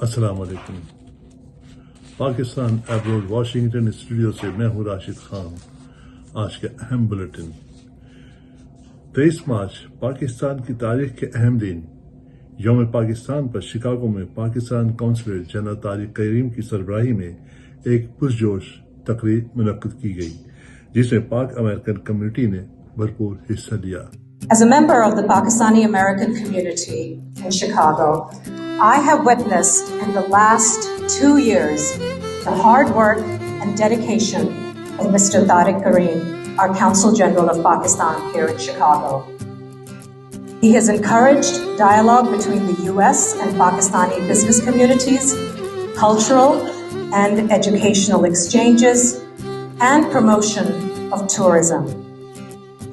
अस्सलाम वालेकुम। Pakistan abroad Washington studio से मैं हूँ राशिद खान। आज के अहम बुलेटिन। 23 मार्च पाकिस्तान की तारीख के अहम दिन यौम पाकिस्तान पर शिकागो में पाकिस्तान कौंसलर जनरल तारिक करیم की सरबराही में एक पुरजोश तकरीब मुनक्किद की गई, जिसमें पाक अमेरिकन कम्युनिटी ने भरपूर हिस्सा लिया। As a member of the Pakistani American community in Chicago, I have witnessed in the last 2 years the hard work and dedication of Mr. Tariq Karim, our Consul General of Pakistan here in Chicago. He has encouraged dialogue between the U.S. and Pakistani business communities, cultural and educational exchanges, and promotion of tourism.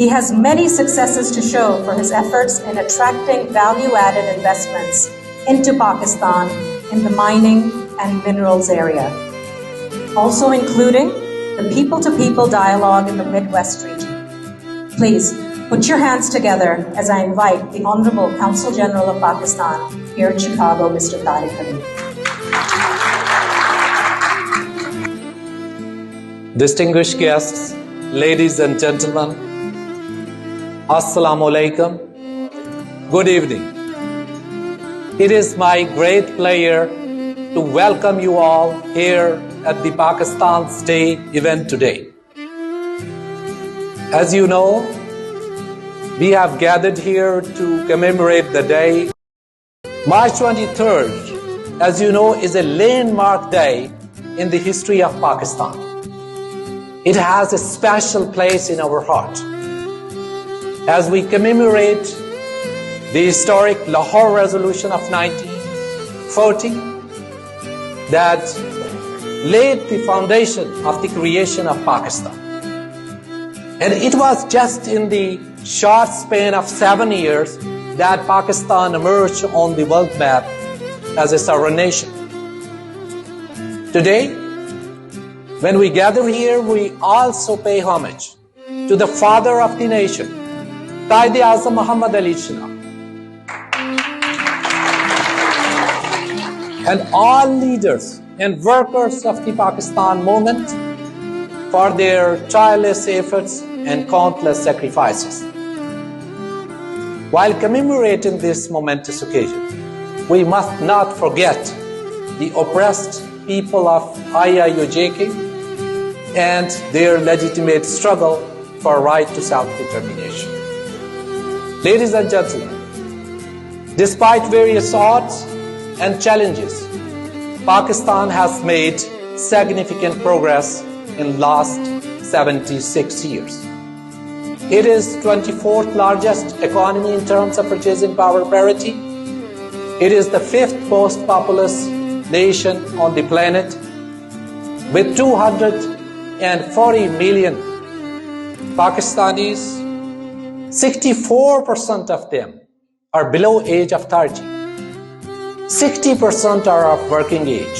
He has many successes to show for his efforts in attracting value-added investments into Pakistan in the mining and minerals area, also including the people-to-people dialogue in the Midwest region. Please put your hands together as I invite the Honorable Consul General of Pakistan here in Chicago, Mr. Tariq Karim. Distinguished guests, ladies and gentlemen, Assalamu alaikum. Good evening. It is my great pleasure to welcome you all here at the Pakistan's Day event today. As you know, we have gathered here to commemorate the day. March 23rd, as you know, is a landmark day in the history of Pakistan. It has a special place in our heart as we commemorate the historic Lahore Resolution of 1940 that laid the foundation of the creation of Pakistan. And it was just in the short span of 7 years that Pakistan emerged on the world map as a sovereign nation. Today, when we gather here, we also pay homage to the father of the nation, Qaid-e-Azam Muhammad Ali Jinnah, and all leaders and workers of the Pakistan movement for their tireless efforts and countless sacrifices. While commemorating this momentous occasion, we must not forget the oppressed people of IIUJK and their legitimate struggle for right to self-determination. Ladies and gentlemen, despite various odds and challenges, Pakistan has made significant progress in last 76 years. It is 24th largest economy in terms of purchasing power parity. It is the 5th most populous nation on the planet, with 240 million Pakistanis. 64% of them are below age of 30. 60% are of working age.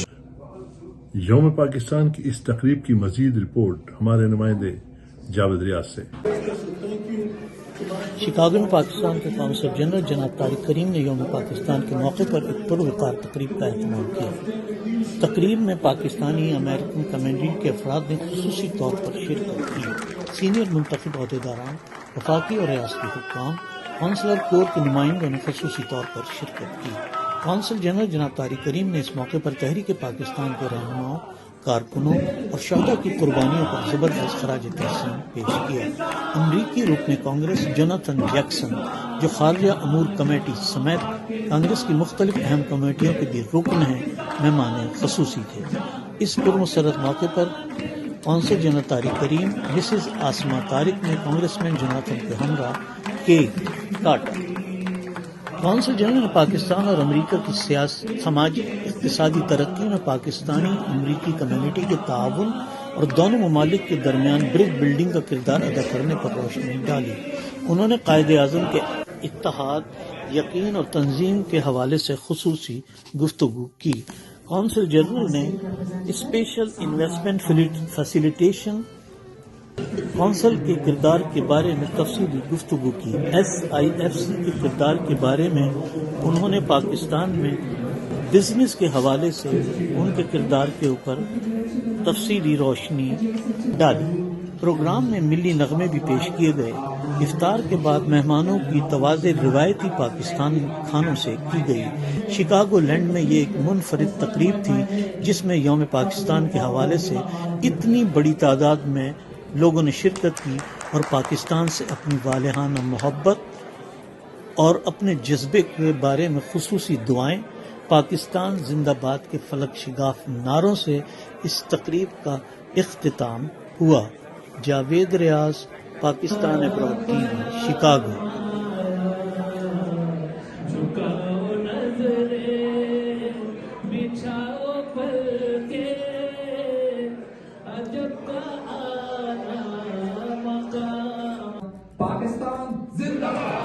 यौम पाकिस्तान की इस तकरीब की मजीद report हमारे नुमाइंदे जावेद रियाज से। Chicago में पाकिस्तान के कौंसल जनरल जनाब तारिक करीम ने यौम पाकिस्तान के मौके पर एक पुरवकार तकरीब का एहतमाम किया। तकरीब में पाकिस्तानी अमेरिकन कम्युनिटी के अफराद ने खुसूसी तौर पर शिरकत की। सीनियर मुंतखब अहदेदारान, वफाकी और रियासती हुक्काम, कौंसलर कोर के नुमाइंदों ने खुसूसी तौर पर शिरकत की। कौंसल जनरल जनाब तारिक करीम ने इस मौके पर तहरीक पाकिस्तान के रहनुमाओं, कारकुनों और शहदा की कुर्बानियों पर जबरदस्त खराज तहसीन पेश किया। अमरीकी रुकन कांग्रेस जोनाथन जैक्सन, जो खारजा अमूर कमेटी समेत कांग्रेस की मुख्तलिफ अहम कमेटियों के भी रुकन हैं, मेहमान खसूसी थे। इस पुरमसरत मौके पर कौंसल जनरल तारिक करीम, मिसेज आसमा तारिक ने कांग्रेसमैन जोनाथन के हमरा केक काटा। कौंसल जनरल ने पाकिस्तान और अमेरिका की समाजी इक़्तिसादी तरक्की में पाकिस्तानी अमेरिकी कम्युनिटी के ताउन और दोनों ममालिक के दरमियान ब्रिज बिल्डिंग का किरदार अदा करने पर रोशनी डाली। उन्होंने कायद-ए-आज़म के इत्तेहाद, यकीन और तंजीम के हवाले से खुसूसी गुफ्तगू की। कौंसल जनरल ने स्पेशल इन्वेस्टमेंट फैसिलिटेशन कौंसल के किरदार के बारे में तफसीली गुफ्तगू की। SIFC के किरदार के बारे में उन्होंने पाकिस्तान में बिजनेस के हवाले से उनके किरदार के ऊपर तफसीली रोशनी डाली। प्रोग्राम में मिली नगमे भी पेश किए गए। इफ्तार के बाद मेहमानों की तवाज़े रिवायती पाकिस्तानी खानों से की गई। शिकागो लैंड में ये एक मुनफरिद तकरीब थी जिसमें यौम पाकिस्तान के हवाले से इतनी बड़ी तादाद में लोगों ने शिरकत की और पाकिस्तान से अपनी वालेहाना मोहब्बत और अपने जज्बे के बारे में खुसूसी दुआएं, पाकिस्तान जिंदाबाद के फलक शिगाफ नारों से इस तकरीब का इख्तिताम हुआ। Javed Riaz, Pakistan abroad TV, Chicago. Pakistan जिंदाबाद।